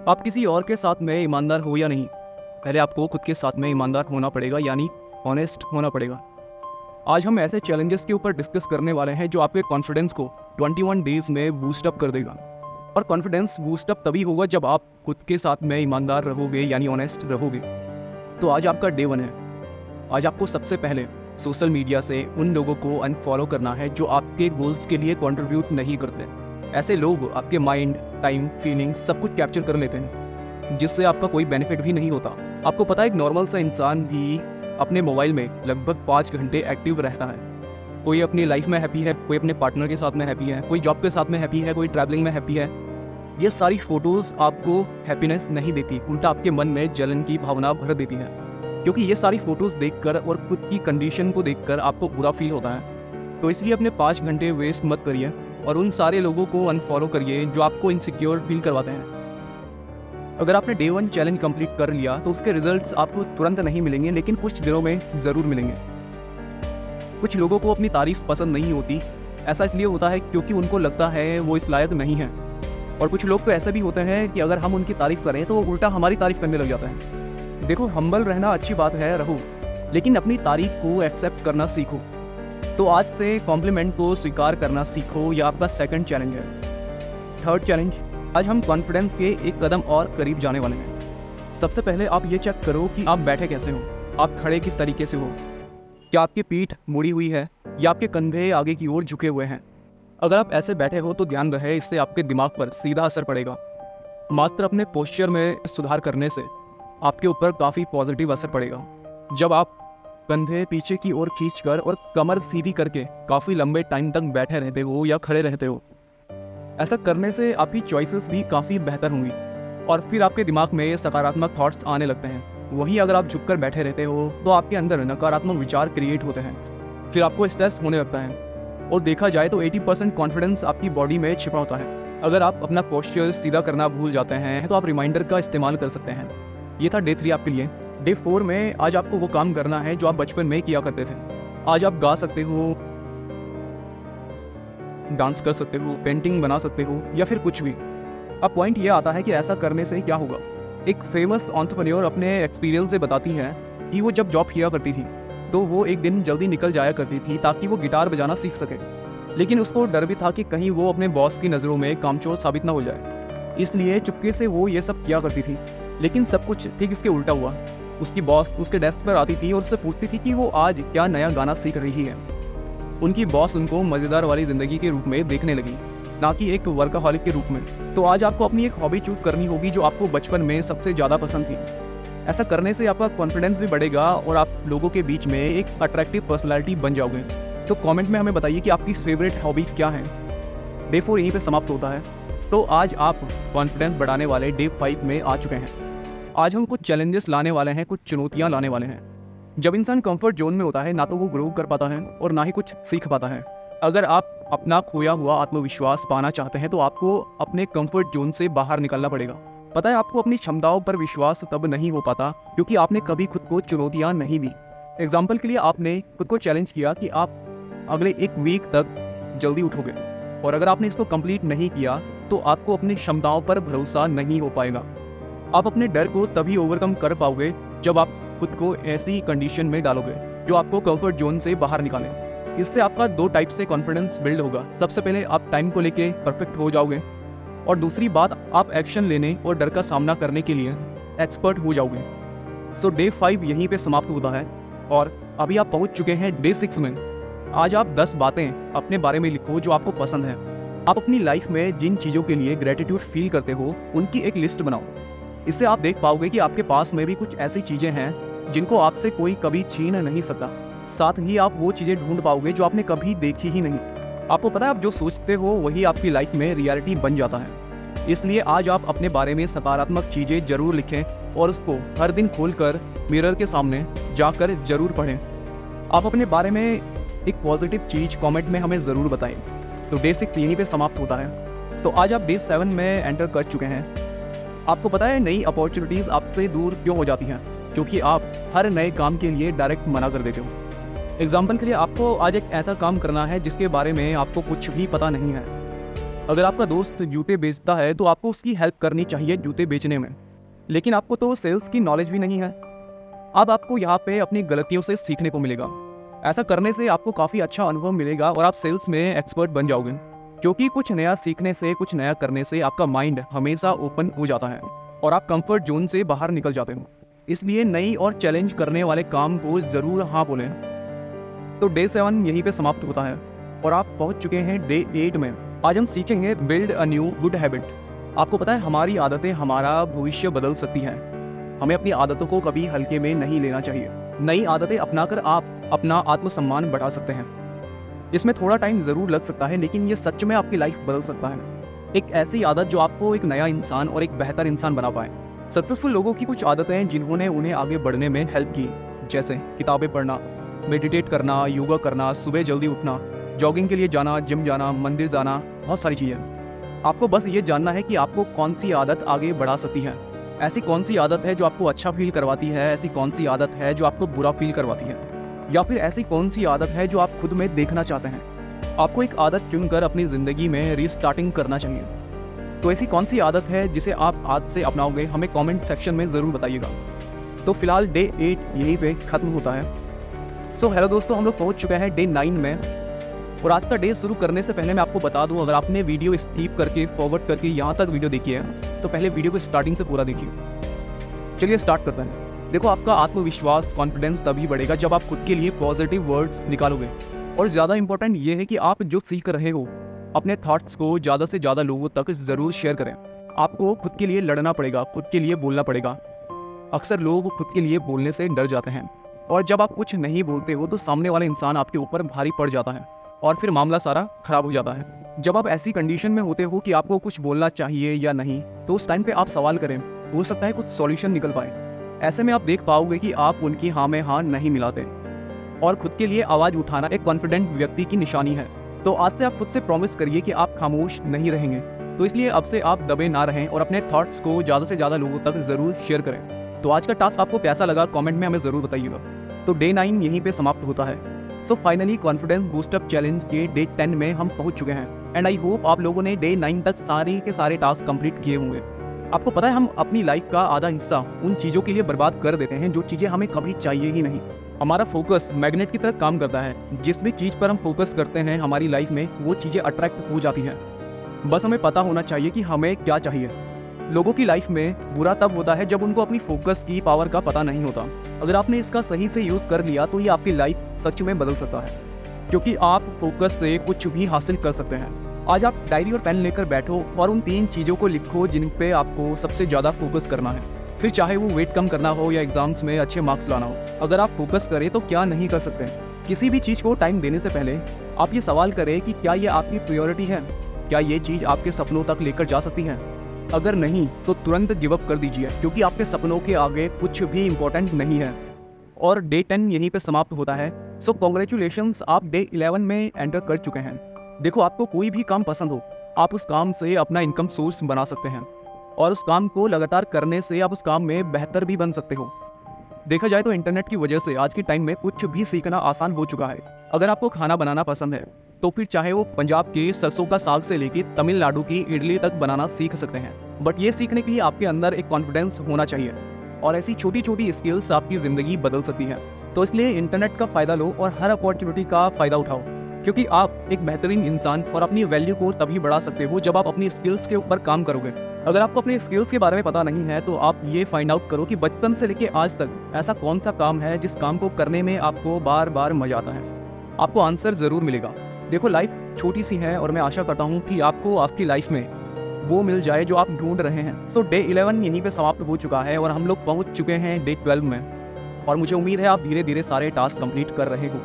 आप किसी और के साथ में ईमानदार हो या नहीं, पहले आपको खुद के साथ में ईमानदार होना पड़ेगा, यानी ऑनेस्ट होना पड़ेगा। आज हम ऐसे चैलेंजेस के ऊपर डिस्कस करने वाले हैं जो आपके कॉन्फिडेंस को 21 डेज में बूस्ट अप कर देगा। और कॉन्फिडेंस बूस्ट अप तभी होगा जब आप खुद के साथ में ईमानदार रहोगे, यानी ऑनेस्ट रहोगे। तो आज आपका डे 1 है। आज आपको सबसे पहले सोशल मीडिया से उन लोगों को अनफॉलो करना है जो आपके गोल्स के लिए कंट्रीब्यूट नहीं करते। ऐसे लोग आपके माइंड, टाइम, फीलिंग्स सब कुछ कैप्चर कर लेते हैं, जिससे आपका कोई बेनिफिट भी नहीं होता। आपको पता है, एक नॉर्मल सा इंसान भी अपने मोबाइल में लगभग 5 घंटे एक्टिव रहता है। कोई अपनी लाइफ में हैप्पी है, कोई अपने पार्टनर के साथ में हैप्पी है, कोई जॉब के साथ में हैप्पी है, कोई ट्रैवलिंग में हैप्पी है। ये सारी फोटोज़ आपको हैप्पीनेस नहीं देती, उल्टा आपके मन में जलन की भावना भर देती है, क्योंकि ये सारी फोटोज़ देखकर और खुद की कंडीशन को देखकर आपको बुरा फील होता है। तो इसलिए अपने 5 घंटे वेस्ट मत करिए और उन सारे लोगों को अनफॉलो करिए जो आपको इनसिक्योर फील करवाते हैं। अगर आपने डे 1 चैलेंज कंप्लीट कर लिया तो उसके रिजल्ट्स आपको तुरंत नहीं मिलेंगे, लेकिन कुछ दिनों में ज़रूर मिलेंगे। कुछ लोगों को अपनी तारीफ पसंद नहीं होती। ऐसा इसलिए होता है क्योंकि उनको लगता है वो इस लायक नहीं है। और कुछ लोग तो ऐसे भी होते हैं कि अगर हम उनकी तारीफ करें तो वो उल्टा हमारी तारीफ करने लग जाता है। देखो, हम्बल रहना अच्छी बात है, रहो, लेकिन अपनी तारीफ को एक्सेप्ट करना सीखो। तो आज से कॉम्प्लीमेंट को स्वीकार करना सीखो, यह आपका सेकंड चैलेंज है। थर्ड चैलेंज, आज हम कॉन्फिडेंस के एक कदम और करीब जाने वाले हैं। सबसे पहले आप ये चेक करो कि आप बैठे कैसे हो, आप खड़े किस तरीके से हो। क्या आपकी पीठ मुड़ी हुई है या आपके कंधे आगे की ओर झुके हुए हैं? अगर आप ऐसे बैठे हो तो ध्यान रहे, इससे आपके दिमाग पर सीधा असर पड़ेगा। मात्र अपने पोस्चर में सुधार करने से आपके ऊपर काफ़ी पॉजिटिव असर पड़ेगा। जब आप कंधे पीछे की ओर खींचकर और कमर सीधी करके काफ़ी लंबे टाइम तक बैठे रहते हो या खड़े रहते हो, ऐसा करने से आपकी चॉइसेस भी काफ़ी बेहतर होंगी और फिर आपके दिमाग में सकारात्मक थॉट्स आने लगते हैं। वहीं अगर आप झुककर बैठे रहते हो तो आपके अंदर नकारात्मक विचार क्रिएट होते हैं, फिर आपको स्ट्रेस होने लगता है। और देखा जाए तो 80% कॉन्फिडेंस आपकी बॉडी में छिपा होता है। अगर आप अपना पोस्चर सीधा करना भूल जाते हैं तो आप रिमाइंडर का इस्तेमाल कर सकते हैं। ये था डे 3 आपके लिए। डे 4 में आज आपको वो काम करना है जो आप बचपन में किया करते थे। आज आप गा सकते हो, डांस कर सकते हो, पेंटिंग बना सकते हो या फिर कुछ भी। अब पॉइंट ये आता है कि ऐसा करने से क्या होगा। एक फेमस एंटरप्रेन्योर अपने एक्सपीरियंस से बताती है कि वो जब जॉब किया करती थी तो वो एक दिन जल्दी निकल जाया करती थी ताकि वो गिटार बजाना सीख सके, लेकिन उसको डर भी था कि कहीं वो अपने बॉस की नज़रों में कामचोर साबित ना हो जाए। इसलिए चुपके से वो ये सब किया करती थी। लेकिन सब कुछ ठीक इसके उल्टा हुआ। उसकी बॉस उसके डेस्क पर आती थी और उससे पूछती थी कि वो आज क्या नया गाना सीख रही है। उनकी बॉस उनको मज़ेदार वाली ज़िंदगी के रूप में देखने लगी, ना कि एक वर्कaholic के रूप में। तो आज आपको अपनी एक हॉबी चूज करनी होगी जो आपको बचपन में सबसे ज़्यादा पसंद थी। ऐसा करने से आपका कॉन्फिडेंस भी बढ़ेगा और आप लोगों के बीच में एक अट्रैक्टिव पर्सनैलिटी बन जाओगे। तो कमेंट में हमें बताइए कि आपकी फेवरेट हॉबी क्या है। डे 4 यहीं पे समाप्त होता है। तो आज आप कॉन्फिडेंस बढ़ाने वाले डे 5 में आ चुके हैं। आज हम कुछ चैलेंजेस लाने वाले हैं, कुछ चुनौतियाँ लाने वाले हैं। जब इंसान कंफर्ट जोन में होता है ना तो वो ग्रो कर पाता है और ना ही कुछ सीख पाता है। अगर आप अपना खोया हुआ आत्मविश्वास पाना चाहते हैं तो आपको अपने कंफर्ट जोन से बाहर निकलना पड़ेगा। पता है, आपको अपनी क्षमताओं पर विश्वास तब नहीं हो पाता क्योंकि आपने कभी खुद को चुनौतियां नहीं दी। एग्जाम्पल के लिए, आपने खुद को चैलेंज किया कि आप अगले 1 वीक तक जल्दी उठोगे, और अगर आपने इसको कंप्लीट नहीं किया तो आपको अपनी क्षमताओं पर भरोसा नहीं हो पाएगा। आप अपने डर को तभी ओवरकम कर पाओगे जब आप खुद को ऐसी कंडीशन में डालोगे जो आपको कंफर्ट जोन से बाहर निकाले। इससे आपका 2 टाइप से कॉन्फिडेंस बिल्ड होगा। सबसे पहले आप टाइम को लेके परफेक्ट हो जाओगे, और दूसरी बात, आप एक्शन लेने और डर का सामना करने के लिए एक्सपर्ट हो जाओगे। सो डे 5 यहीं पे समाप्त होता है और अभी आप पहुंच चुके हैं डे 6 में। आज आप 10 बातें अपने बारे में लिखो जो आपको पसंद है। आप अपनी लाइफ में जिन चीज़ों के लिए ग्रेटिट्यूड फील करते हो उनकी एक लिस्ट बनाओ। इससे आप देख पाओगे कि आपके पास में भी कुछ ऐसी चीज़ें हैं जिनको आपसे कोई कभी छीन नहीं सकता। साथ ही आप वो चीज़ें ढूंढ पाओगे जो आपने कभी देखी ही नहीं। आपको पता है, आप जो सोचते हो वही आपकी लाइफ में रियलिटी बन जाता है। इसलिए आज आप अपने बारे में सकारात्मक चीज़ें जरूर लिखें और उसको हर दिन खोलकर मिरर के सामने जाकर जरूर पढ़ें। आप अपने बारे में एक पॉजिटिव चीज़ कमेंट में हमें ज़रूर बताएं। तो डे 6 यहीं पे समाप्त होता है। तो आज आप डे 7 में एंटर कर चुके हैं। आपको पता है, नई अपॉर्चुनिटीज़ आपसे दूर क्यों हो जाती हैं? क्योंकि आप हर नए काम के लिए डायरेक्ट मना कर देते हो। एग्जाम्पल के लिए, आपको आज एक ऐसा काम करना है जिसके बारे में आपको कुछ भी पता नहीं है। अगर आपका दोस्त जूते बेचता है तो आपको उसकी हेल्प करनी चाहिए जूते बेचने में, लेकिन आपको तो सेल्स की नॉलेज भी नहीं है। अब आपको यहाँ पे अपनी गलतियों से सीखने को मिलेगा। ऐसा करने से आपको काफ़ी अच्छा अनुभव मिलेगा और आप सेल्स में एक्सपर्ट बन जाओगे, क्योंकि कुछ नया सीखने से, कुछ नया करने से आपका माइंड हमेशा ओपन हो जाता है और आप कंफर्ट जोन से बाहर निकल जाते हो। इसलिए नई और चैलेंज करने वाले काम को ज़रूर हाँ बोलें। तो डे 7 यहीं पे समाप्त होता है और आप पहुंच चुके हैं डे 8 में। आज हम सीखेंगे build a new good habit. आपको पता है हमारी आदतें हमारा भविष्य बदल सकती हैं। हमें अपनी आदतों को कभी हल्के में नहीं लेना चाहिए। नई आदतें अपनाकर आप अपना आत्मसम्मान बढ़ा सकते हैं। इसमें थोड़ा टाइम ज़रूर लग सकता है, लेकिन ये सच में आपकी लाइफ बदल सकता है। एक ऐसी आदत जो आपको एक नया इंसान और एक बेहतर इंसान बना पाए। सक्सेसफुल लोगों की कुछ आदतें हैं जिन्होंने उन्हें आगे बढ़ने में हेल्प की, जैसे किताबें पढ़ना, मेडिटेट करना, योगा करना, सुबह जल्दी उठना, जॉगिंग के लिए जाना, जिम जाना, मंदिर जाना, बहुत सारी चीज़ें। आपको बस ये जानना है कि आपको कौन सी आदत आगे बढ़ा सकती है। ऐसी कौन सी आदत है जो आपको अच्छा फील करवाती है, ऐसी कौन सी आदत है जो आपको बुरा फील करवाती है, या फिर ऐसी कौन सी आदत है जो आप खुद में देखना चाहते हैं। आपको एक आदत चुनकर अपनी ज़िंदगी में रीस्टार्टिंग करना चाहिए। तो ऐसी कौन सी आदत है जिसे आप आज से अपनाओगे, हमें कमेंट सेक्शन में ज़रूर बताइएगा। तो फिलहाल डे 8 यहीं पे ख़त्म होता है। सो हेलो दोस्तों, हम लोग पहुंच चुके हैं डे 9 में। और आज का डे शुरू करने से पहले मैं आपको बता दूं, अगर आपने वीडियो स्किप करके फॉरवर्ड करके यहाँ तक वीडियो देखी है तो पहले वीडियो को स्टार्टिंग से पूरा देखिए। चलिए स्टार्ट करते हैं। देखो, आपका आत्मविश्वास, कॉन्फिडेंस तभी बढ़ेगा जब आप खुद के लिए पॉजिटिव वर्ड्स निकालोगे। और ज़्यादा इंपॉर्टेंट ये है कि आप जो सीख रहे हो अपने थॉट्स को ज़्यादा से ज़्यादा लोगों तक ज़रूर शेयर करें। आपको खुद के लिए लड़ना पड़ेगा, खुद के लिए बोलना पड़ेगा। अक्सर लोग खुद के लिए बोलने से डर जाते हैं, और जब आप कुछ नहीं बोलते हो तो सामने वाला इंसान आपके ऊपर भारी पड़ जाता है और फिर मामला सारा खराब हो जाता है। जब आप ऐसी कंडीशन में होते हो कि आपको कुछ बोलना चाहिए या नहीं, तो उस टाइम पे आप सवाल करें, हो सकता है कुछ सॉल्यूशन निकल पाए। ऐसे में आप देख पाओगे कि आप उनकी हाँ में हाँ नहीं मिलाते। और खुद के लिए आवाज़ उठाना एक कॉन्फिडेंट व्यक्ति की निशानी है। तो आज से आप खुद से प्रॉमिस करिए कि आप खामोश नहीं रहेंगे। तो इसलिए अब से आप दबे ना रहें और अपने थॉट्स को ज़्यादा से ज़्यादा लोगों तक ज़रूर शेयर करें। तो आज का टास्क आपको कैसा लगा कमेंट में हमें ज़रूर बताइएगा। तो डे 9 यहीं पे समाप्त होता है। So finally confidence boost up challenge के डे 10 में हम पहुंच चुके हैं। एंड आई होप आप लोगों ने डे 9 तक सारे के सारे टास्क कंप्लीट किए होंगे। आपको पता है हम अपनी लाइफ का आधा हिस्सा उन चीज़ों के लिए बर्बाद कर देते हैं जो चीज़ें हमें कभी चाहिए ही नहीं। हमारा फोकस मैग्नेट की तरह काम करता है। जिस भी चीज़ पर हम फोकस करते हैं हमारी लाइफ में वो चीज़ें अट्रैक्ट हो जाती हैं। बस हमें पता होना चाहिए कि हमें क्या चाहिए। लोगों की लाइफ में बुरा तब होता है जब उनको अपनी फोकस की पावर का पता नहीं होता। अगर आपने इसका सही से यूज़ कर लिया तो ये आपकी लाइफ सच में बदल सकता है, क्योंकि आप फोकस से कुछ भी हासिल कर सकते हैं। आज आप डायरी और पेन लेकर बैठो और उन 3 चीज़ों को लिखो जिन पे आपको सबसे ज़्यादा फोकस करना है। फिर चाहे वो वेट कम करना हो या एग्जाम्स में अच्छे मार्क्स लाना हो, अगर आप फोकस करें तो क्या नहीं कर सकते। किसी भी चीज़ को टाइम देने से पहले आप ये सवाल करें कि क्या ये आपकी प्रायोरिटी है, क्या ये चीज़ आपके सपनों तक लेकर जा सकती है। अगर नहीं तो तुरंत गिव अप कर दीजिए, क्योंकि आपके सपनों के आगे कुछ भी इम्पोर्टेंट नहीं है। और डे 10 यहीं पे समाप्त होता है। सो कॉन्ग्रेचुलेशंस, आप डे 11 में एंटर कर चुके हैं। देखो, आपको कोई भी काम पसंद हो, आप उस काम से अपना इनकम सोर्स बना सकते हैं और उस काम को लगातार करने से आप उस काम में बेहतर भी बन सकते हो। देखा जाए तो इंटरनेट की वजह से आज के टाइम में कुछ भी सीखना आसान हो चुका है। अगर आपको खाना बनाना पसंद है तो फिर चाहे वो पंजाब के सरसों का साग से लेकर तमिलनाडु की इडली तक बनाना सीख सकते हैं। बट ये सीखने के लिए आपके अंदर एक कॉन्फिडेंस होना चाहिए, और ऐसी छोटी छोटी स्किल्स आपकी ज़िंदगी बदल सकती है। तो इसलिए इंटरनेट का फ़ायदा लो और हर अपॉर्चुनिटी का फ़ायदा उठाओ, क्योंकि आप एक बेहतरीन इंसान और अपनी वैल्यू को तभी बढ़ा सकते हो जब आप अपनी स्किल्स के ऊपर काम करोगे। अगर आपको अपनी स्किल्स के बारे में पता नहीं है तो आप ये फाइंड आउट करो कि बचपन से लेकर आज तक ऐसा कौन सा काम है जिस काम को करने में आपको बार बार मजा आता है। आपको आंसर ज़रूर मिलेगा। देखो, लाइफ छोटी सी है और मैं आशा करता हूँ कि आपको आपकी लाइफ में वो मिल जाए जो आप ढूंढ रहे हैं। सो डे 11 यहीं पे समाप्त हो चुका है और हम लोग पहुँच चुके हैं डे 12 में। और मुझे उम्मीद है आप धीरे धीरे सारे टास्क कंप्लीट कर रहे हो।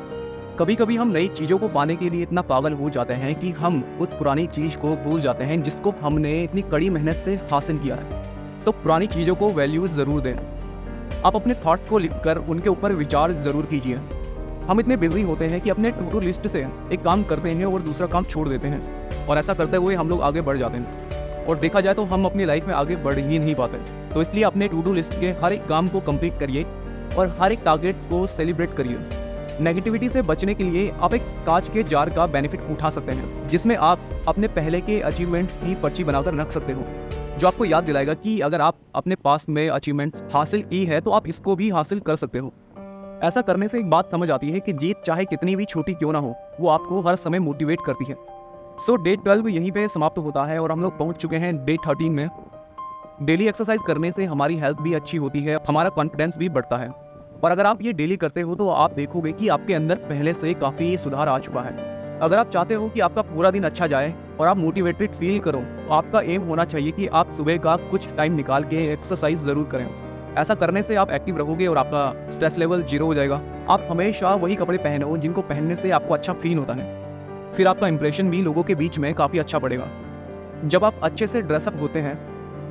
कभी कभी हम नई चीज़ों को पाने के लिए इतना पागल हो जाते हैं कि हम उस पुरानी चीज़ को भूल जाते हैं जिसको हमने इतनी कड़ी मेहनत से हासिल किया है। तो पुरानी चीज़ों को वैल्यूज़ ज़रूर दें। आप अपने थॉट्स को लिखकर उनके ऊपर विचार ज़रूर कीजिए। हम इतने बिजी होते हैं कि अपने टू डू लिस्ट से एक काम करते हैं और दूसरा काम छोड़ देते हैं, और ऐसा करते हुए हम लोग आगे बढ़ जाते हैं। और देखा जाए तो हम अपनी लाइफ में आगे बढ़ ही नहीं पाते। तो इसलिए अपने टू डू लिस्ट के हर एक काम को कंप्लीट करिए और हर एक टारगेट्स को सेलिब्रेट करिए। नेगेटिविटी से बचने के लिए आप एक कांच के जार का बेनिफिट उठा सकते हैं, जिसमें आप अपने पहले के अचीवमेंट की पर्ची बनाकर रख सकते हो, जो आपको याद दिलाएगा कि अगर आप अपने पास में अचीवमेंट्स हासिल की है तो आप इसको भी हासिल कर सकते हो। ऐसा करने से एक बात समझ आती है कि जीत चाहे कितनी भी छोटी क्यों ना हो, वो आपको हर समय मोटिवेट करती है। सो डे 12 यहीं पे समाप्त होता है और हम लोग पहुंच चुके हैं डे 13 में। डेली एक्सरसाइज करने से हमारी हेल्थ भी अच्छी होती है, हमारा कॉन्फिडेंस भी बढ़ता है। और अगर आप ये डेली करते हो तो आप देखोगे कि आपके अंदर पहले से काफ़ी सुधार आ चुका है। अगर आप चाहते हो कि आपका पूरा दिन अच्छा जाए और आप मोटिवेटेड फील करो, तो आपका एम होना चाहिए कि आप सुबह का कुछ टाइम निकाल के एक्सरसाइज ज़रूर करें। ऐसा करने से आप एक्टिव रहोगे और आपका स्ट्रेस लेवल 0 हो जाएगा। आप हमेशा वही कपड़े पहनो जिनको पहनने से आपको अच्छा फील होता है। फिर आपका इंप्रेशन भी लोगों के बीच में काफ़ी अच्छा पड़ेगा। जब आप अच्छे से ड्रेसअप होते हैं,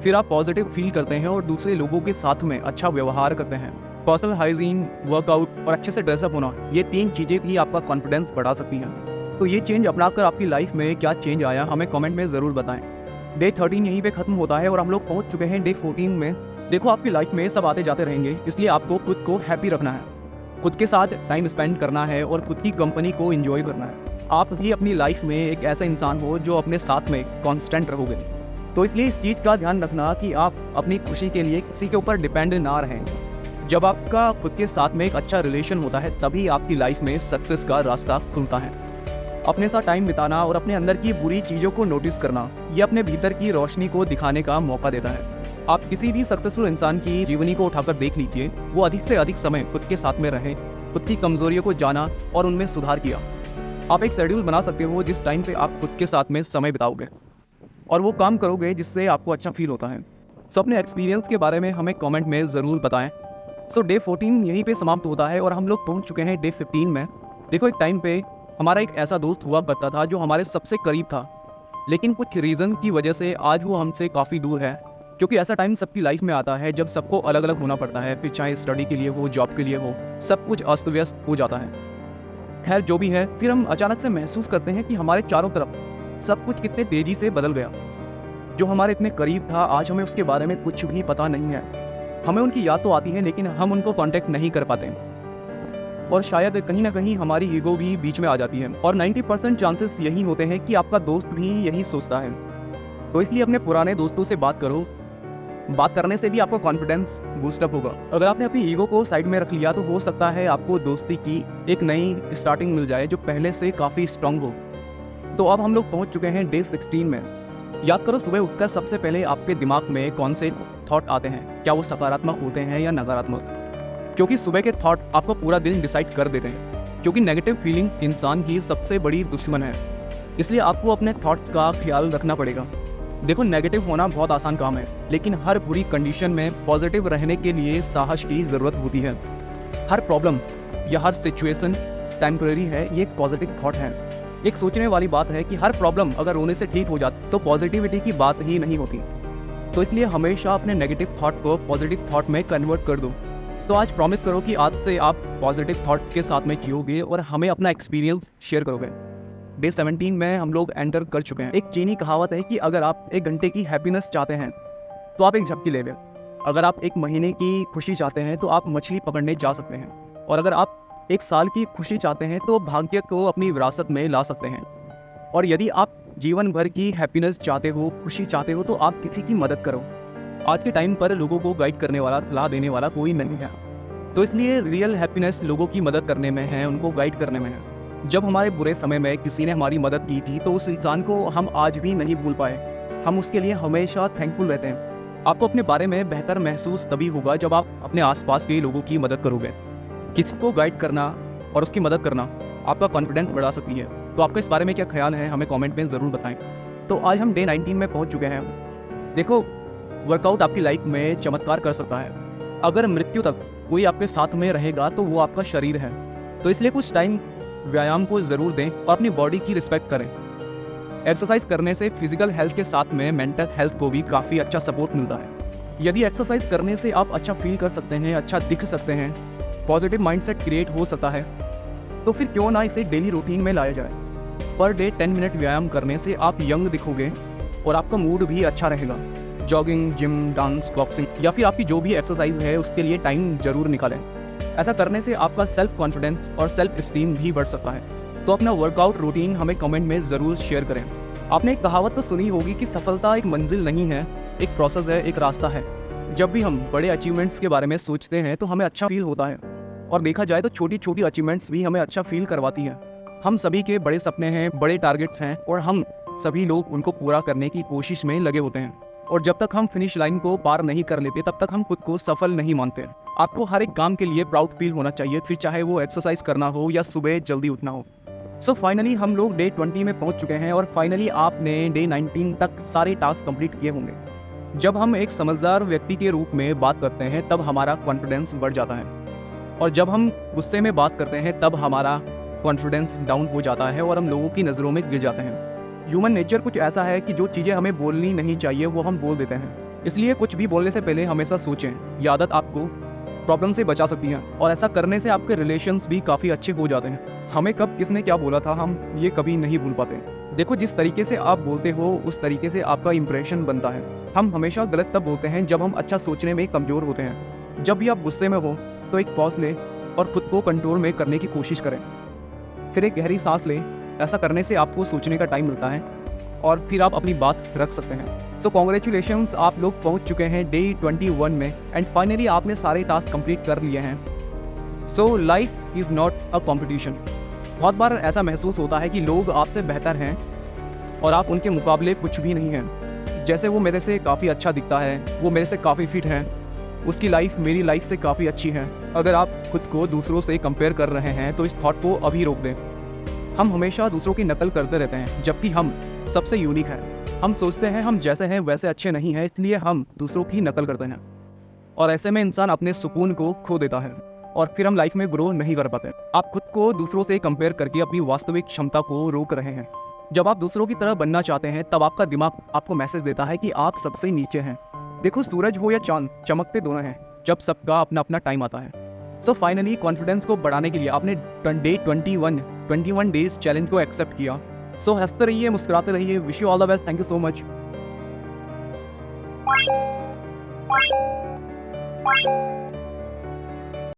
फिर आप पॉजिटिव फील करते हैं और दूसरे लोगों के साथ में अच्छा व्यवहार करते हैं। पर्सनल हाइजीन, वर्कआउट और अच्छे से ड्रेसअप होना, ये 3 चीज़ें भी आपका कॉन्फिडेंस बढ़ा सकती हैं। तो ये चेंज अपनाकर आपकी लाइफ में क्या चेंज आया, हमें कमेंट में ज़रूर बताएं। डे 13 यहीं पे ख़त्म होता है और हम लोग पहुंच चुके हैं डे 14 में। देखो, आपकी लाइफ में सब आते जाते रहेंगे, इसलिए आपको खुद को हैप्पी रखना है, खुद के साथ टाइम स्पेंड करना है और खुद की कंपनी को एंजॉय करना है। आप भी अपनी लाइफ में एक ऐसा इंसान हो जो अपने साथ में कांस्टेंट रहोगे। तो इसलिए इस चीज़ का ध्यान रखना कि आप अपनी खुशी के लिए किसी के ऊपर डिपेंड ना रहें। जब आपका खुद के साथ में एक अच्छा रिलेशन होता है, तभी आपकी लाइफ में सक्सेस का रास्ता खुलता है। अपने साथ टाइम बिताना और अपने अंदर की बुरी चीज़ों को नोटिस करना, ये अपने भीतर की रोशनी को दिखाने का मौका देता है। आप किसी भी सक्सेसफुल इंसान की जीवनी को उठाकर देख लीजिए, वो अधिक से अधिक समय खुद के साथ में रहे, खुद की कमजोरियों को जाना और उनमें सुधार किया। आप एक शेड्यूल बना सकते हो जिस टाइम पे आप खुद के साथ में समय बिताओगे और वो काम करोगे जिससे आपको अच्छा फील होता है। सो अपने एक्सपीरियंस के बारे में हमें कमेंट में ज़रूर बताएं। सो डे 14 यहीं पे समाप्त होता है और हम लोग पहुंच चुके हैं डे 15 में। देखो, एक टाइम पे हमारा एक ऐसा दोस्त हुआ करता था जो हमारे सबसे करीब था, लेकिन कुछ रीज़न की वजह से आज वो हमसे काफ़ी दूर है। क्योंकि ऐसा टाइम सबकी लाइफ में आता है जब सबको अलग अलग होना पड़ता है, फिर चाहे स्टडी के लिए हो, जॉब के लिए हो, सब कुछ अस्त व्यस्त हो जाता है। खैर, जो भी है, फिर हम अचानक से महसूस करते हैं कि हमारे चारों तरफ सब कुछ कितने तेज़ी से बदल गया। जो हमारे इतने करीब था, आज हमें उसके बारे में कुछ भी पता नहीं है। हमें उनकी याद तो आती है, लेकिन हम उनको कांटेक्ट नहीं कर पाते और शायद कहीं ना कहीं हमारी ईगो भी बीच में आ जाती है। और 90% चांसेस यही होते हैं कि आपका दोस्त भी यही सोचता है। तो इसलिए अपने पुराने दोस्तों से बात करो। बात करने से भी आपको कॉन्फिडेंस बूस्टअप होगा। अगर आपने अपनी ईगो को साइड में रख लिया तो हो सकता है आपको दोस्ती की एक नई स्टार्टिंग मिल जाए जो पहले से काफ़ी स्ट्रांग हो। तो अब हम लोग पहुंच चुके हैं डे 16 में। याद करो, सुबह उठकर सबसे पहले आपके दिमाग में कौन से थॉट आते हैं, क्या वो सकारात्मक होते हैं या नकारात्मक? क्योंकि सुबह के थॉट आपको पूरा दिन डिसाइड कर देते हैं। क्योंकि नेगेटिव फीलिंग इंसान की सबसे बड़ी दुश्मन है, इसलिए आपको अपने थॉट्स का ख्याल रखना पड़ेगा। देखो, नेगेटिव होना बहुत आसान काम है, लेकिन हर बुरी कंडीशन में पॉजिटिव रहने के लिए साहस की ज़रूरत होती है। हर प्रॉब्लम या हर सिचुएशन टेम्परेरी है, ये एक पॉजिटिव थॉट है। एक सोचने वाली बात है कि हर प्रॉब्लम अगर रोने से ठीक हो जाती तो पॉजिटिविटी की बात ही नहीं होती। तो इसलिए हमेशा अपने नेगेटिव थॉट को पॉजिटिव थॉट में कन्वर्ट कर दो। तो आज प्रॉमिस करो कि आज से आप पॉजिटिव थॉट्स के साथ में जियोगे और हमें अपना एक्सपीरियंस शेयर करोगे। डे 17 में हम लोग एंटर कर चुके हैं। एक चीनी कहावत है कि अगर आप 1 घंटे की हैप्पीनेस चाहते हैं तो आप एक झपकी ले लें। अगर आप 1 महीने की खुशी चाहते हैं तो आप मछली पकड़ने जा सकते हैं। और अगर आप 1 साल की खुशी चाहते हैं तो भाग्य को अपनी विरासत में ला सकते हैं। और यदि आप जीवन भर की हैप्पीनेस चाहते हो, खुशी चाहते हो, तो आप किसी की मदद करो। आज के टाइम पर लोगों को गाइड करने वाला, सलाह देने वाला कोई नहीं है। तो इसलिए रियल हैप्पीनेस लोगों की मदद करने में है, उनको गाइड करने में है। जब हमारे बुरे समय में किसी ने हमारी मदद की थी तो उस इंसान को हम आज भी नहीं भूल पाए। हम उसके लिए हमेशा थैंकफुल रहते हैं। आपको अपने बारे में बेहतर महसूस तभी होगा जब आप अपने आसपास के लोगों की मदद करोगे। किसी को गाइड करना और उसकी मदद करना आपका कॉन्फिडेंस बढ़ा सकती है। तो आपका इस बारे में क्या ख्याल है, हमें कमेंट में ज़रूर बताएं। तो आज हम डे 19 में पहुंच चुके हैं। देखो, वर्कआउट आपकी लाइफ में चमत्कार कर सकता है। अगर मृत्यु तक कोई आपके साथ में रहेगा तो वो आपका शरीर है। तो इसलिए कुछ टाइम व्यायाम को ज़रूर दें और अपनी बॉडी की रिस्पेक्ट करें। एक्सरसाइज करने से फिजिकल हेल्थ के साथ में मेंटल हेल्थ को भी काफ़ी अच्छा सपोर्ट मिलता है। यदि एक्सरसाइज करने से आप अच्छा फील कर सकते हैं, अच्छा दिख सकते हैं, पॉजिटिव माइंडसेट क्रिएट हो सकता है, तो फिर क्यों ना इसे डेली रूटीन में लाया जाए। पर डे 10 मिनट व्यायाम करने से आप यंग दिखोगे और आपका मूड भी अच्छा रहेगा। जॉगिंग, जिम, डांस, बॉक्सिंग या फिर आपकी जो भी एक्सरसाइज है उसके लिए टाइम ज़रूर निकालें। ऐसा करने से आपका सेल्फ कॉन्फिडेंस और सेल्फ इस्टीम भी बढ़ सकता है। तो अपना वर्कआउट रूटीन हमें कमेंट में ज़रूर शेयर करें। आपने एक कहावत तो सुनी होगी कि सफलता एक मंजिल नहीं है, एक प्रोसेस है, एक रास्ता है। जब भी हम बड़े अचीवमेंट्स के बारे में सोचते हैं तो हमें अच्छा फील होता है, और देखा जाए तो छोटी छोटी अचीवमेंट्स भी हमें अच्छा फील करवाती हैं। हम सभी के बड़े सपने हैं, बड़े टारगेट्स हैं, और हम सभी लोग उनको पूरा करने की कोशिश में लगे होते हैं। और जब तक हम फिनिश लाइन को पार नहीं कर लेते तब तक हम खुद को सफल नहीं मानते। आपको हर एक काम के लिए प्राउड फील होना चाहिए, फिर चाहे वो एक्सरसाइज करना हो या सुबह जल्दी उठना हो। सो फाइनली हम लोग डे 20 में पहुंच चुके हैं, और फाइनली आपने डे 19 तक सारे टास्क कंप्लीट किए होंगे। जब हम एक समझदार व्यक्ति के रूप में बात करते हैं तब हमारा कॉन्फिडेंस बढ़ जाता है, और जब हम गुस्से में बात करते हैं तब हमारा कॉन्फिडेंस डाउन हो जाता है और हम लोगों की नज़रों में गिर जाते हैं। ह्यूमन नेचर कुछ ऐसा है कि जो चीज़ें हमें बोलनी नहीं चाहिए वो हम बोल देते हैं। इसलिए कुछ भी बोलने से पहले हमेशा सोचें। ये आदत आपको प्रॉब्लम से बचा सकती है, और ऐसा करने से आपके रिलेशंस भी काफ़ी अच्छे हो जाते हैं। हमें कब किसने क्या बोला था हम ये कभी नहीं भूल पाते। देखो, जिस तरीके से आप बोलते हो उस तरीके से आपका इंप्रेशन बनता है। हम हमेशा गलत तब बोलते हैं जब हम अच्छा सोचने में कमज़ोर होते हैं। जब भी आप गुस्से में हो तो एक पॉज लें और खुद को कंट्रोल में करने की कोशिश करें, फिर एक गहरी सांस लें। ऐसा करने से आपको सोचने का टाइम मिलता है और फिर आप अपनी बात रख सकते हैं। सो कॉन्ग्रेचुलेशंस, आप लोग पहुंच चुके हैं डे 21 में, एंड फाइनली आपने सारे टास्क कंप्लीट कर लिए हैं। So life is not a competition. बहुत बार ऐसा महसूस होता है कि लोग आपसे बेहतर हैं और आप उनके मुकाबले कुछ भी नहीं हैं। जैसे वो मेरे से काफ़ी अच्छा दिखता है, वो मेरे से काफ़ी फिट है, उसकी लाइफ मेरी लाइफ से काफ़ी अच्छी है। अगर आप खुद को दूसरों से कंपेयर कर रहे हैं तो इस थॉट को अभी रोक दें। हम हमेशा दूसरों की नकल करते रहते हैं, जबकि हम सबसे यूनिक हैं। हम सोचते हैं हम जैसे हैं वैसे अच्छे नहीं हैं, इसलिए हम दूसरों की नकल करते हैं, और ऐसे में इंसान अपने सुकून को खो देता है और फिर हम लाइफ में ग्रो नहीं कर पाते। आप खुद को दूसरों से कंपेयर करके अपनी वास्तविक क्षमता को रोक रहे हैं। जब आप दूसरों की तरह बनना चाहते हैं तब आपका दिमाग आपको मैसेज देता है कि आप सबसे नीचे हैं। देखो, सूरज हो या चांद, चमकते दोनों हैं जब सबका अपना अपना टाइम आता है। सो फाइनली कॉन्फिडेंस को बढ़ाने के लिए आपने डे 21 डेज चैलेंज को एक्सेप्ट किया। सो हंसते रहिए, मुस्कुराते रहिए। Wish you all the best. Thank you so much.